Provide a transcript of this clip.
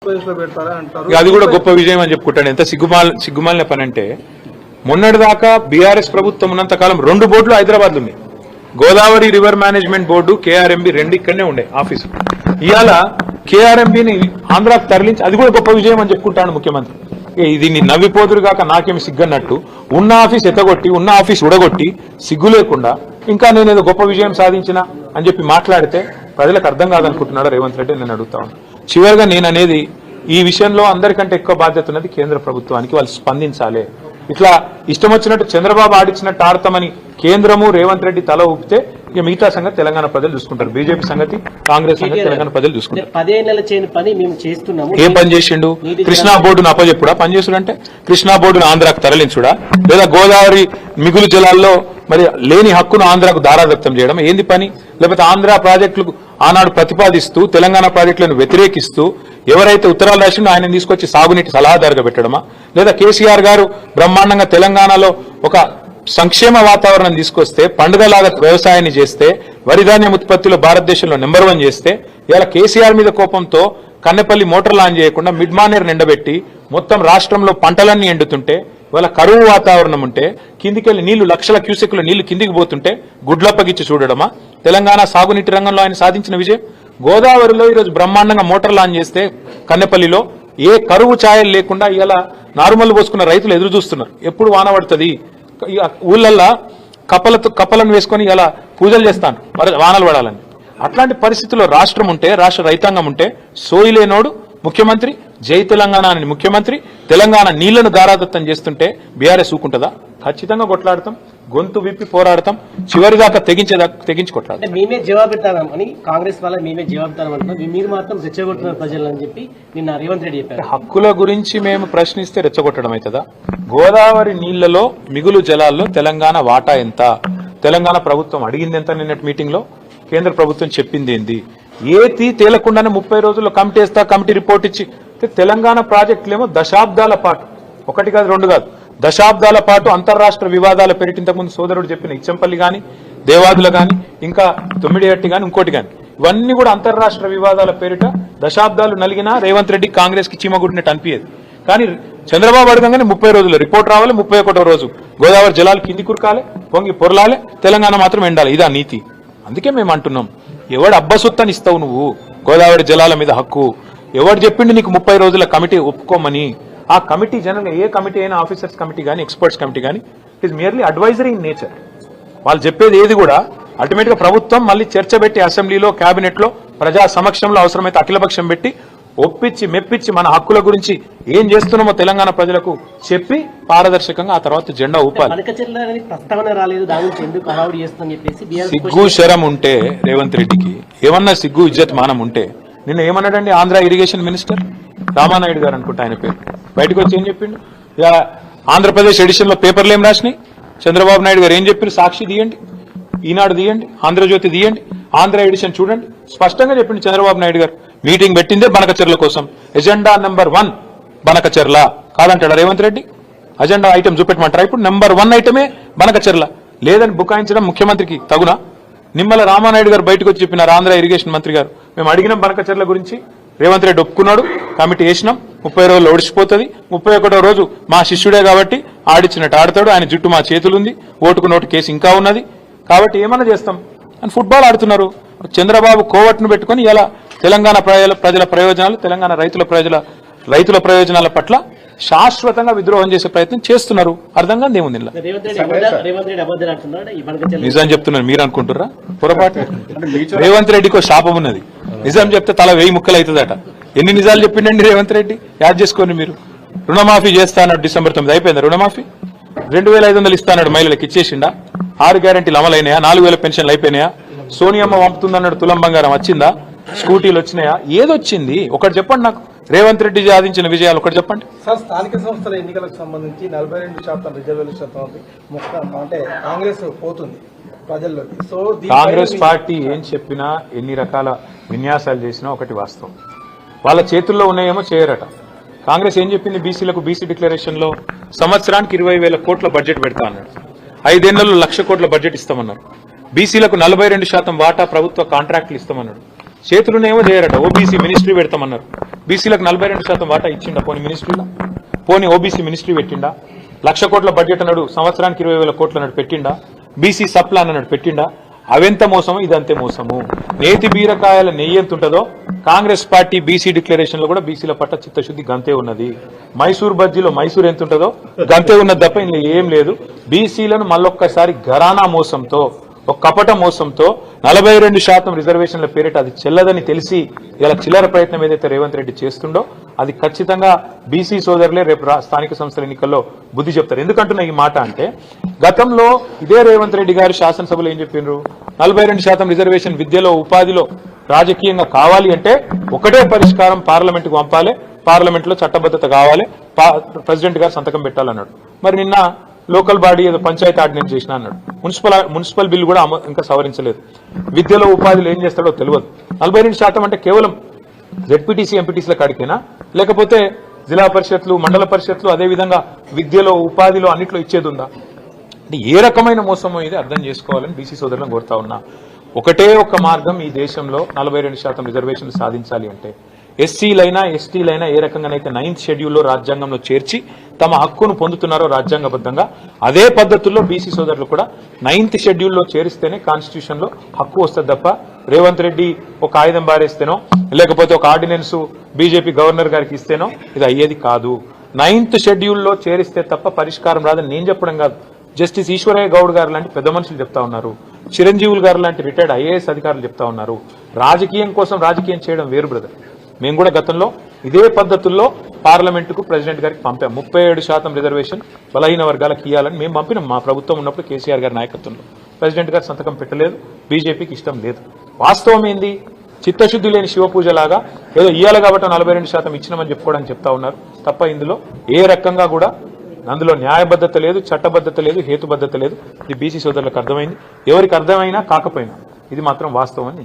అది కూడా గొప్ప విజయం అని చెప్పుకుంటాను. ఎంత సిగ్గుమాలిన పని అంటే, మొన్నటిదాకా బీఆర్ఎస్ ప్రభుత్వం ఉన్నంత కాలం 2 బోర్డులు హైదరాబాద్ లో ఉన్నాయి. Godavari river management board, KRMB 2 ఇక్కడనే ఉండే ఆఫీసు. ఇవాళ కేఆర్ఎంబిని ఆంధ్రాకు తరలించి అది కూడా గొప్ప విజయం అని చెప్పుకుంటాను ముఖ్యమంత్రి. దీన్ని నవ్విపోదురు కాక నాకేమి సిగ్గన్నట్టు ఉన్న ఆఫీస్ ఎత్తగొట్టి, ఉన్న ఆఫీస్ ఉడగొట్టి, సిగ్గు లేకుండా ఇంకా నేనేదో గొప్ప విజయం సాధించిన అని చెప్పి మాట్లాడితే ప్రజలకు అర్థం కాదనుకుంటున్నాడు రేవంత్ రెడ్డి. నేను అడుగుతాను. చివరిగా నేను అనేది, ఈ విషయంలో అందరికంటే ఎక్కువ బాధ్యత ఉన్నది కేంద్ర ప్రభుత్వానికి. వాళ్ళు స్పందించాలి. ఇట్లా ఇష్టం వచ్చినట్టు చంద్రబాబు ఆడిచ్చినట్టు ఆడతామని కేంద్రము రేవంత్ రెడ్డి తల ఊపితే ఇక మిగతా సంగతి తెలంగాణ ప్రజలు చూసుకుంటారు. బీజేపీ సంగతి, కాంగ్రెస్ సంగతి తెలంగాణ ప్రజలు చూసుకుంటారు. 10 ఏళ్ల చేయని పని మేము చేస్తున్నాము. ఏం పని చేసిండు? కృష్ణా బోర్డును అప్పచెప్పుడా? పని చేసుడంటే కృష్ణా బోర్డును ఆంధ్రాకు తరలించుడా, లేదా గోదావరి మిగులు జలాల్లో మరి లేని హక్కును ఆంధ్రాకు దారాదత్తం చేయడం ఏంది పని? లేకపోతే ఆంధ్ర ప్రాజెక్టులకు ఆనాడు ప్రతిపాదిస్తూ తెలంగాణ ప్రాజెక్టులను వ్యతిరేకిస్తూ ఎవరైతే ఉత్తరాలు రాసిండో ఆయన తీసుకొచ్చి సాగునీటి సలహాదారుగా పెట్టడమా? లేదా కేసీఆర్ గారు బ్రహ్మాండంగా తెలంగాణలో ఒక సంక్షేమ వాతావరణం తీసుకొస్తే, పండుగలాగా వ్యవసాయాన్ని చేస్తే, వరి ధాన్యం ఉత్పత్తిలో భారతదేశంలో నెంబర్ 1 చేస్తే, ఇలా కేసీఆర్ మీద కోపంతో కన్నెపల్లి మోటార్ లాంచ్ చేయకుండా మిడ్ మానేర్ నిండబెట్టి మొత్తం రాష్ట్రంలో పంటలన్నీ ఎండుతుంటే, ఇవాళ కరువు వాతావరణం ఉంటే, కిందికెళ్లి నీళ్లు లక్షల క్యూసెక్ల నీళ్లు కిందికి పోతుంటే గుడ్లప్పగిచ్చి చూడడమా తెలంగాణ సాగునీటి రంగంలో ఆయన సాధించిన విజయం? గోదావరిలో ఈరోజు బ్రహ్మాండంగా మోటార్ లాంచ్ చేస్తే కన్నెపల్లిలో ఏ కరువు ఛాయలు లేకుండా ఇలా నార్మల్ పోసుకున్న రైతులు ఎదురు చూస్తున్నారు. ఎప్పుడు వాన పడుతుంది, ఊళ్ళల్లా కప్పలను వేసుకొని ఇలా పూజలు చేస్తాను వానలు పడాలని. అట్లాంటి పరిస్థితుల్లో రాష్ట్రం ఉంటే, రాష్ట్ర రైతాంగం ఉంటే, సోయిలేనోడు ముఖ్యమంత్రి, జై తెలంగాణ అని ముఖ్యమంత్రి తెలంగాణ నీళ్లను దారాదత్తం చేస్తుంటే బీఆర్ఎస్ ఊకుంటుందా? ఖచ్చితంగా కొట్లాడతాం, గొంతు విప్పి పోరాడతాం, చివరిదాకా తెగించి కొట్లాడతాం. మేమే జవాబిస్తామని కాంగ్రెస్ వాళ్ళ మేమే జవాబిస్తామంటున్నాం, మీరు మాత్రం రెచ్చగొడుతున్నారు ప్రజలని చెప్పి నిన్న రేవంత్ రెడ్డి చెప్పారు. హక్కుల గురించి మేము ప్రశ్నిస్తే రెచ్చగొట్టడం అవుతుందా? గోదావరి నీళ్లలో మిగులు జలాల్లో తెలంగాణ వాటా ఎంత? తెలంగాణ ప్రభుత్వం అడిగింది ఎంత? నిన్నటి మీటింగ్ లో కేంద్ర ప్రభుత్వం చెప్పింది ఏంది? ఏతి తేలకుండానే 30 రోజుల్లో కమిటీ వేస్తా, కమిటీ రిపోర్ట్ ఇచ్చి తెలంగాణ ప్రాజెక్టులేమో దశాబ్దాల పాటు, 1 కాదు 2 కాదు, దశాబ్దాల పాటు అంతర్రాష్ట్ర వివాదాల పేరిట ఇంతకుముందు సోదరుడు చెప్పిన ఇచ్చంపల్లి గాని, దేవాదుల గాని, ఇంకా తొమ్మిడిహట్టి గాని, ఇంకోటి గాని, ఇవన్నీ కూడా అంతర్రాష్ట్ర వివాదాల పేరిట దశాబ్దాలు నలిగినా రేవంత్ రెడ్డి కాంగ్రెస్ కి చీమగుడినట్టు అనిపించేది. కానీ చంద్రబాబు అడగంగానే 30 రోజుల్లో రిపోర్ట్ రావాలి, 31వ రోజు గోదావరి జలాలు కింది కురకాలి, పొంగి పొరలాలి, తెలంగాణ మాత్రం ఎండాలి. ఇదా నీతి. అందుకే మేము అంటున్నాం, ఎవడు అబ్బసొత్తని ఇస్తావు నువ్వు గోదావరి జలాల మీద హక్కు? ఎవడు చెప్పిండు నీకు 30 రోజుల కమిటీ ఒప్పుకోమని? ఆ కమిటీ జనరల్గా ఏ కమిటీ అయినా, ఆఫీసర్స్ కమిటీ కానీ, ఎక్స్పర్ట్స్ కమిటీ కానీ, it is merely advisory in nature. వాళ్ళు చెప్పేది ఏది కూడా అల్టిమేట్ గా ప్రభుత్వం మళ్ళీ చర్చ పెట్టి అసెంబ్లీలో, కేబినెట్ లో, ప్రజా సమక్షంలో అవసరమైతే అఖిలపక్షం పెట్టి ఒప్పించి మెప్పించి మన హక్కుల గురించి ఏం చేస్తున్నామో తెలంగాణ ప్రజలకు చెప్పి పారదర్శకంగా ఆ తర్వాత జెండా ఊపాలి. సిగ్గు శరం ఉంటే రేవంత్ రెడ్డికి, ఏమన్నా సిగ్గు ఇజ్జత్ మానం ఉంటే, నిన్న ఏమన్నాడండి ఆంధ్ర ఇరిగేషన్ మినిస్టర్ రామానాయుడు గారు అనుకుంటా ఆయన పేరు, బయటకు వచ్చి ఏం చెప్పిండు? ఆంధ్రప్రదేశ్ ఎడిషన్ లో పేపర్లు ఏం రాసినాయి? చంద్రబాబు నాయుడు గారు ఏం చెప్పారు? సాక్షి తీయండి, ఈనాడు తీయండి, ఆంధ్రజ్యోతి తీయండి, ఆంధ్ర ఎడిషన్ చూడండి. స్పష్టంగా చెప్పిండు చంద్రబాబు నాయుడు గారు. మీటింగ్ పెట్టిందే బనకచెర్ల కోసం. ఎజెండా నెంబర్ 1 బనకచెర్ల కాదంటాడా రేవంత్ రెడ్డి? అజెండా ఐటమ్ చూపెట్టమంటారా? ఇప్పుడు నెంబర్ 1 ఐటమే బనకచెర్ల. లేదని బుకాయించడం ముఖ్యమంత్రికి తగునా? నిమ్మల రామానాయుడు గారు బయటకు వచ్చి చెప్పినారు, ఆంధ్ర ఇరిగేషన్ మంత్రి గారు, మేము అడిగినాం బనకచెర్ల గురించి, రేవంత్ రెడ్డి ఒప్పుకున్నాడు, కమిటీ వేసినాం, 30 రోజులు ఒడిచిపోతుంది, 31వ రోజు మా శిష్యుడే కాబట్టి ఆడిచ్చినట్టు ఆడతాడు, ఆయన జుట్టు మా చేతులుంది, ఓటుకు నోటు కేసు ఇంకా ఉన్నది, కాబట్టి ఏమన్నా చేస్తాం అని ఫుట్బాల్ ఆడుతున్నారు. చంద్రబాబు కోవట్ను పెట్టుకుని ఇలా తెలంగాణ ప్రజల ప్రయోజనాలు, తెలంగాణ రైతుల ప్రయోజనాల పట్ల శాశ్వతంగా విద్రోహం చేసే ప్రయత్నం చేస్తున్నారు. అర్థం కాదు ఏముంది. నిజం చెప్తున్నారు మీరు అనుకుంటున్నారా? పొరపాటు. రేవంత్ రెడ్డికి శాపం ఉన్నది, నిజం చెప్తే తల 1000 ముక్కలు అవుతుందట. ఎన్ని నిజాలు చెప్పిండండి రేవంత్ రెడ్డి? యాడ్ చేసుకోండి మీరు. రుణమాఫీ చేస్తా అన్నాడు December 9. అయిపోయిందా రుణమాఫీ? 2500 ఇస్తా అన్నాడు, మహిళలకు ఇచ్చేసిండా? 6 గ్యారెంటీలు అమలైనాయా? 4000 పెన్షన్లు అయిపోయినాయా? సోనియమ్మ పంపుతుందన్నాడు తులం బంగారం వచ్చిందా? స్కూటీలు వచ్చినాయా? ఏదొచ్చింది ఒకటి చెప్పండి నాకు. రేవంత్ రెడ్డి సాధించిన విజయాలు ఒకటి చెప్పండి సార్. స్థానిక సంస్థల ఎన్నికలకు సంబంధించి 42% రిజర్వేషన్ అంటే కాంగ్రెస్ పోతుంది ప్రజల్లోకి. సో కాంగ్రెస్ పార్టీ ఏం చెప్పినా, ఎన్ని రకాల విన్యాసాలు చేసినా ఒకటి వాస్తవం, వాళ్ళ చేతుల్లో ఉన్నాయేమో చేయరట. కాంగ్రెస్ ఏం చెప్పింది? బీసీలకు బీసీ డిక్లరేషన్ లో సంవత్సరానికి 20,000 కోట్ల బడ్జెట్ పెడతా అన్నాడు. 5 ఏళ్లలో 1,00,000 కోట్ల బడ్జెట్ ఇస్తామన్నారు. బీసీలకు 42% వాటా ప్రభుత్వ కాంట్రాక్టులు ఇస్తామన్నాడు. చేతులునేమో చేయరట. OBC ministry పెడతామన్నారు. బీసీలకు 42% వాటా ఇచ్చిండా పోనీ మినిస్ట్రీలో? పోనీ ఓబీసీ మినిస్ట్రీ పెట్టిండా? 1,00,000 కోట్ల బడ్జెట్ అన్నాడు, సంవత్సరానికి 20,000 కోట్లు అన్నాడు పెట్టిండా? బీసీ సప్లాన్ అన్నాడు పెట్టిండా? అవెంత మోసము, ఇదంతే మోసము. నేతి బీరకాయల నెయ్యి ఎంత ఉంటుందో కాంగ్రెస్ పార్టీ బీసీ డిక్లరేషన్ లో కూడా బీసీల పట్ల చిత్తశుద్ధి గంతే ఉన్నది. మైసూర్ బజ్జీలో మైసూర్ ఎంత ఉంటుందో గంతే ఉన్నది తప్ప ఇందులో ఏం లేదు. బీసీలను మళ్ళొక్కసారి ఘరానా మోసంతో, ఒక కపట మోసంతో 42% రిజర్వేషన్ల పేరిట అది చెల్లదని తెలిసి ఇలా చిల్లర ప్రయత్నం ఏదైతే రేవంత్ రెడ్డి చేస్తుండో అది ఖచ్చితంగా బీసీ సోదరులే రేపు స్థానిక సంస్థల ఎన్నికల్లో బుద్ధి చెప్తారు. ఎందుకంటున్నా ఈ మాట అంటే, గతంలో ఇదే రేవంత్ రెడ్డి గారు శాసనసభలో ఏం చెప్పిండ్రు? 42% రిజర్వేషన్ విద్యలో, ఉపాధిలో, రాజకీయంగా కావాలి అంటే ఒకటే పరిష్కారం, పార్లమెంట్కు పంపాలి, పార్లమెంట్లో చట్టబద్ధత కావాలి, ప్రెసిడెంట్ గారు సంతకం పెట్టాలన్నాడు. మరి నిన్న లోకల్ బాడీ ఏదో పంచాయతీ ఆర్డినెన్స్ చేసిన అన్నాడు. మున్సిపల్ బిల్ కూడా ఇంకా సవరించలేదు. విద్యలో, ఉపాధిలో ఏం చేస్తాడో తెలియదు. 42% అంటే కేవలం జెడ్పీటీసీ, ఎంపీటీసీల కాడికేనా, లేకపోతే జిల్లా పరిషత్లు, మండల పరిషత్లు, అదేవిధంగా విద్యలో, ఉపాధిలో అన్నిట్లో ఇచ్చేది ఉందా? అంటే ఏ రకమైన మోసమో ఇది అర్థం చేసుకోవాలని బీసీ సోదరులను కోరుతా ఉన్నా. ఒకటే ఒక్క మార్గం ఈ దేశంలో 42% రిజర్వేషన్లు సాధించాలి అంటే, ఎస్సీలైనా ఎస్టీలైనా ఏ రకంగానైతే 9th షెడ్యూల్లో రాజ్యాంగంలో చేర్చి తమ హక్కును పొందుతున్నారో రాజ్యాంగబద్ధంగా, అదే పద్ధతుల్లో బీసీ సోదరులు కూడా 9th షెడ్యూల్లో చేరిస్తేనే కాన్స్టిట్యూషన్ లో హక్కు వస్తుంది తప్ప రేవంత్ రెడ్డి ఒక ఆయుధం బారేస్తేనో లేకపోతే ఒక ఆర్డినెన్స్ బీజేపీ గవర్నర్ గారికి ఇస్తేనో ఇది అయ్యేది కాదు. 9th షెడ్యూల్లో చేరిస్తే తప్ప పరిష్కారం రాదని నేను చెప్పడం కాదు, జస్టిస్ ఈశ్వరయ్య గౌడ్ గారు లాంటి పెద్ద మనుషులు చెప్తా ఉన్నారు, చిరంజీవులు గారు లాంటి రిటైర్డ్ ఐఏఎస్ అధికారులు చెప్తా ఉన్నారు. రాజకీయం కోసం రాజకీయం చేయడం వేరు బ్రదర్. మేము కూడా గతంలో ఇదే పద్ధతుల్లో పార్లమెంటుకు ప్రెసిడెంట్ గారికి పంపాం. 37% రిజర్వేషన్ బలహీన వర్గాలకు ఇవ్వాలని మేము పంపినాం. మా ప్రభుత్వం ఉన్నప్పుడు కేసీఆర్ గారి నాయకత్వంలో ప్రెసిడెంట్ గారు సంతకం పెట్టలేదు, బీజేపీకి ఇష్టం లేదు. వాస్తవం ఏంది? చిత్తశుద్ధి లేని శివపూజలాగా ఏదో ఇయ్యాలి కాబట్టి 42% ఇచ్చినామని చెప్పుకోవడానికి చెప్తా ఉన్నారు తప్ప ఇందులో ఏ రకంగా కూడా అందులో న్యాయబద్ధత లేదు, చట్టబద్ధత లేదు, హేతుబద్ధత లేదు. ఇది బీసీ సోదరులకు అర్థమైంది. ఎవరికి అర్థమైనా కాకపోయినా ఇది మాత్రం వాస్తవం అని